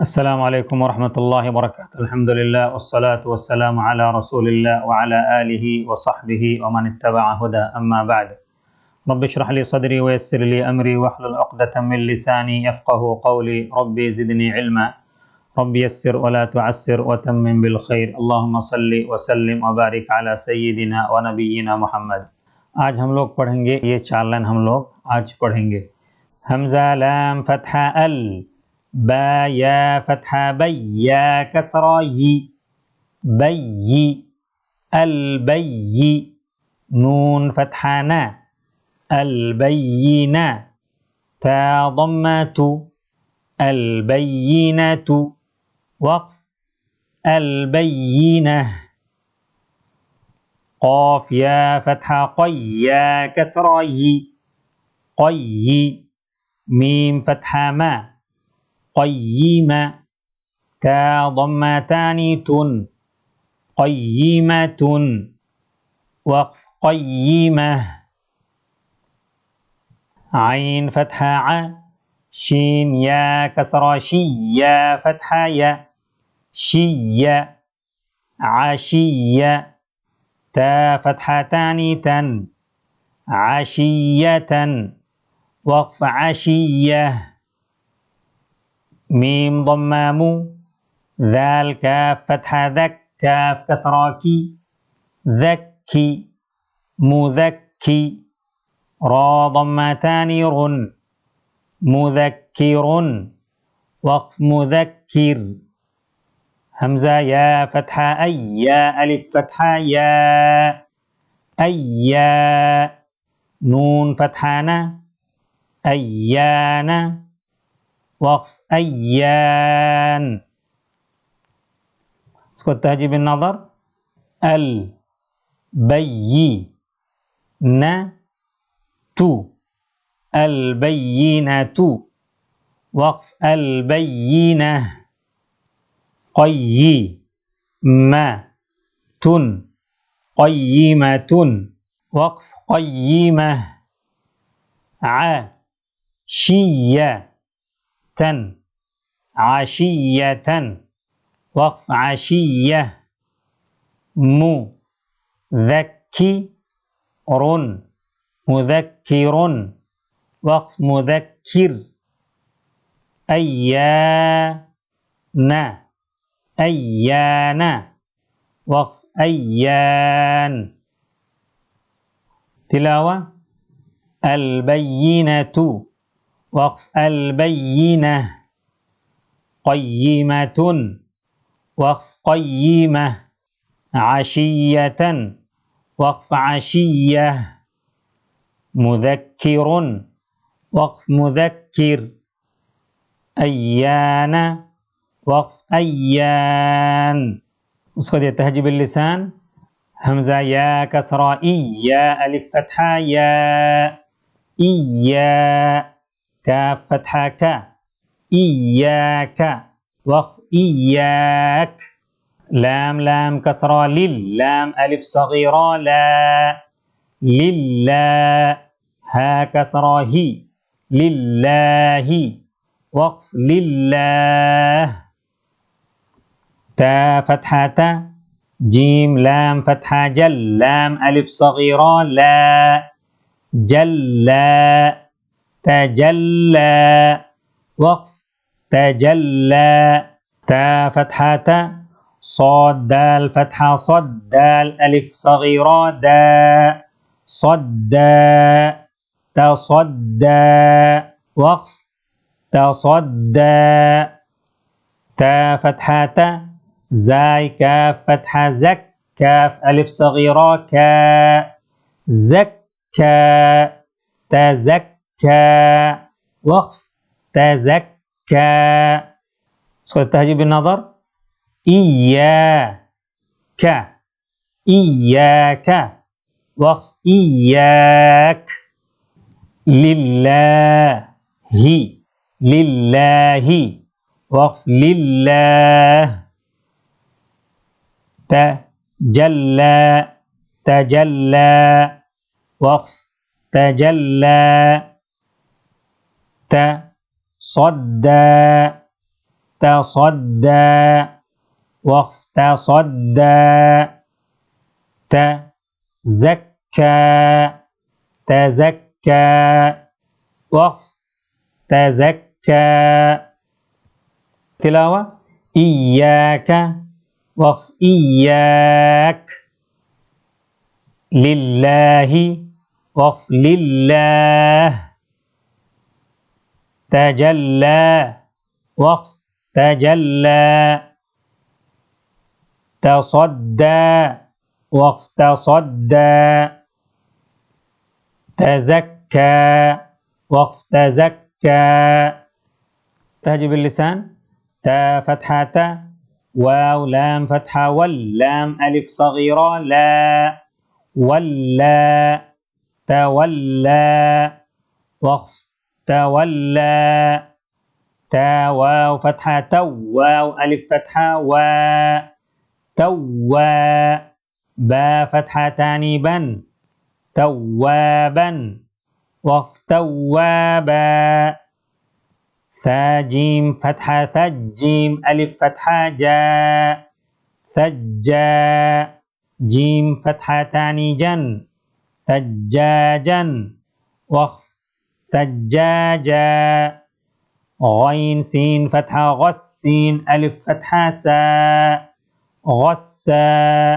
السلام عليكم ورحمة الله وبركاته. الحمد لله والصلاة والسلام على رسول الله وعلى آله وصحبه ومن اتبع هدى. أما بعد، رب اشرح لي صدري ويسر لي أمري واحلل عقدة من لساني يفقه قولي. ربي زدني علما، رب يسر ولا تعسر وتمم بالخير. اللهم صل वसल्लम वबारिक على سيدنا ونبينا محمد. आज हम लोग पढ़ेंगे, ये 4 लाइन हम लोग आज पढ़ेंगे। हमजा लाम फतहा अल, बा या फतहा बई, या कसरा यी, बई अल बई, नून फतहा ना, अल बय्यिना, تا ضمة البينة، وقف البينة، قاف يا فتحة قي، يا كسرة ي، قي، ميم فتحة ما، قيمة، تا ضمتان تن، قيمة، وقف قيمة، عين فتحة ع، شين يا كسرة شي، يا فتحة يا، شي، عشية، تا فتحتان تن، عشية، وقف عشية، ميم ضمام، ذال كاف فتحة ذك، كاف كسرة كي، ذكي، مذكي، را ضمتان رن، مذكر، وقف مذكر، همزة يا فتحة أي، يا ألف فتحة يا، أيا، نون فتحة نا، أيانا، وقف أيان. इसको तहजीब नज़र, अल बय्यी न तू, अल बय्यीना तू, वक़्फ अल बय्यीना, क़य्यी मा तुन, क़य्यिमतुन, वक़्फ क़य्यिमा, عشية عشية، وقف عشية، مذكر مذكر، وقف مذكر، أيانا أيانا، وقف أيان. تلاوة البينة، وقف البينة، قيمة، وقف قيمة، عشية، وقف عشية، مذكر، وقف مذكر، أيان، وقف أيان. उसको देता है तहजीब लिसान, हमजा या कसरा ई, या अलिफ फतहा या, إيا، كاف فتحة كا، إياك، وقف إياك، لام لام كسرة لل، لام ألف صغيرة لا، لله، ها كسرة هي، لله، وقف لله، تا فتحة تا، جيم لام فتحة جل، لام ألف صغيرة لا، جلى، تجلى، وقف تجلى، تا فتحة تا، صاد دال فتحة صد، دال ألف صغيرة دا، صدى، تصدى، وقف تصدى، تا فتحة تا، زاي كاف فتحة زك، كاف ألف صغيرة كا، زك، تزكى، وقف تزكى. سؤال التهجيب بالنظر، إياك إياك، وقف إياك، لله لله، وقف لله، تجلى تجلى، وقف تجلى، تصدى تصدى وقف تصدى تزكى تزكى وقف تزكى تلاوة إياك وقف إياك لله وقف لله تجلى وقف تجلى تصدى وقف تصدى تزكى وقف تزكى تهجي باللسان تا فتحة تا واو لام فتحة واللام ألف صغيرة لا ولا تولى وقف تولى تا واو فتحة تو واو ألف فتحة و توا با فتحة تاني بن توابا وقف توابا ثا جيم فتحة ثجيم ألف فتحة جا ثجا جيم فتحة تاني جن ثجاجا وقف ثجاجا غين سين فتحة غسين ألف فتحة سا غسا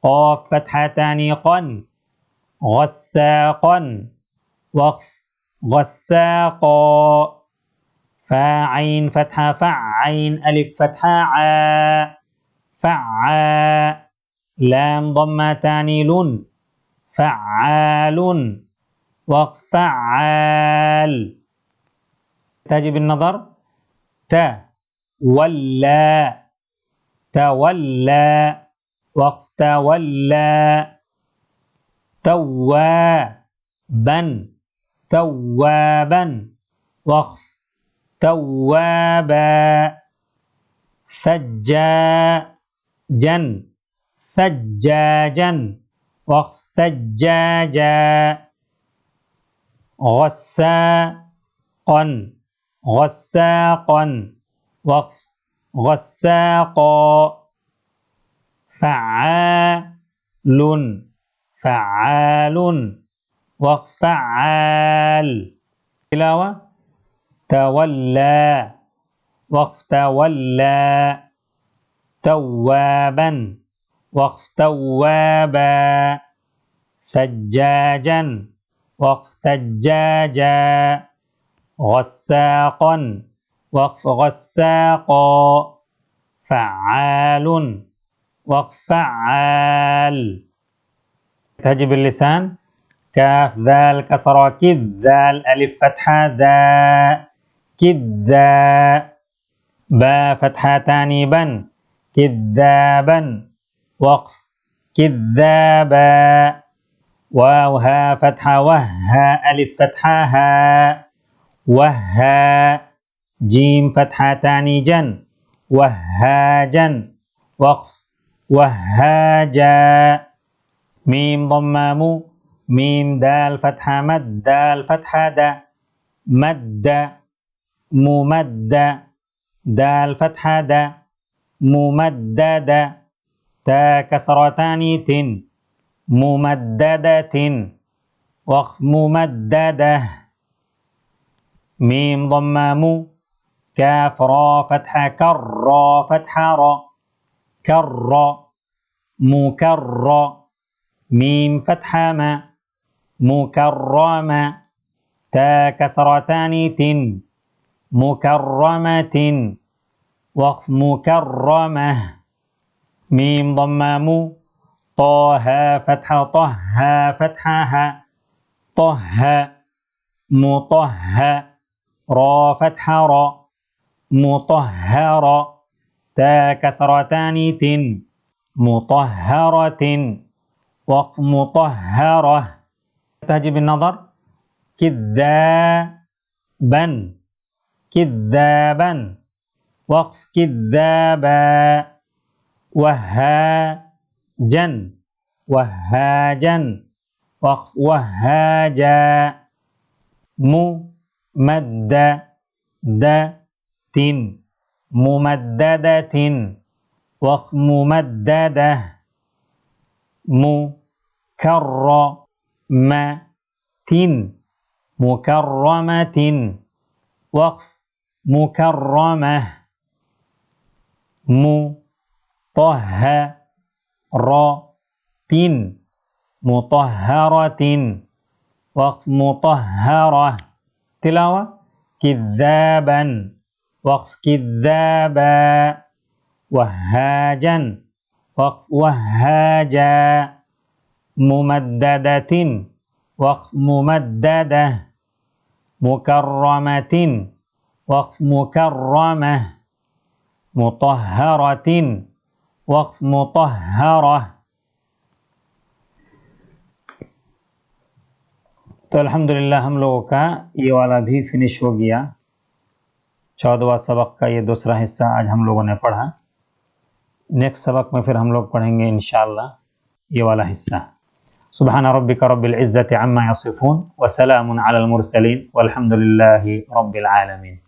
قاف فتحة تاني قن غساقا وقف غساقا فاعين فتحة فعين ألف فتحة عا فعا لام ضمة تاني لن فعال وقف فعال تجب النظر تولى تولى وقف تولى توابا توابا وقف توابا ثجاجا ثجاجا وقف ثجاجا غساقا غساقا وقف غساقا فعال فعال وقف فعال تلاوة تولى وقف تولى توابا وقف توابا ثجاجا وقف ثجاجا غساقا وقف غساقا فعال وقف فعال تجب اللسان كاف ذال كسرة كذ ذال ألف فتحة ذا كذا با فتحة تاني بن كذابا وقف كذابا واو ها فتحة وها ألف فتحة ها وها جيم فتحة تاني جن وهاجا وقف وهاجا ميم ضمام ميم دال فتحة مد دال فتحة دا مد ممد دال فتحة دا ممددة تا كسرتان تن ممددة وقف ممددة ميم ضمام كاف را فتحة كر فتحة را كر مكر ميم فتحة ما مكرمة تا كسرتان تن مكرمة وقف مكرمة ميم ضمام طه فتحة طه فتحة طه مطه را فتحة را مطهرة تا كسرتان تن مطهرة وقف مطهرة تهجي بالنظر كذابا كذابا وقف كذابا وهاجا وهاجا وقف وهاجا ممددة ممددة. وقف ممددة. مكرمة. مكرمة. وقف مكرمة. مطهرة. مطهرة. وقف مطهرة. تلاوة كذابا. وقف كذابا. وهاجا. وقف وهاجا. ممددة. وقف ممددة. مكرمة. وقف مكرمة. مطهرة. وقف مطهرة. तो अल्हम्दुलिल्लाह हम लोगों का ये वाला भी फिनिश हो गया। 14वां सबक का ये दूसरा हिस्सा आज हम लोगों ने पढ़ा। नेक्स्ट सबक में फिर हम लोग पढ़ेंगे इंशाअल्लाह ये वाला हिस्सा। सुब्हान रब्बिका रब्बिल इज्जति अम्मा यसिफून व सलामुन अलल मुरसलीन वल्हम्दुलिल्लाहि रब्बिल आलमीन।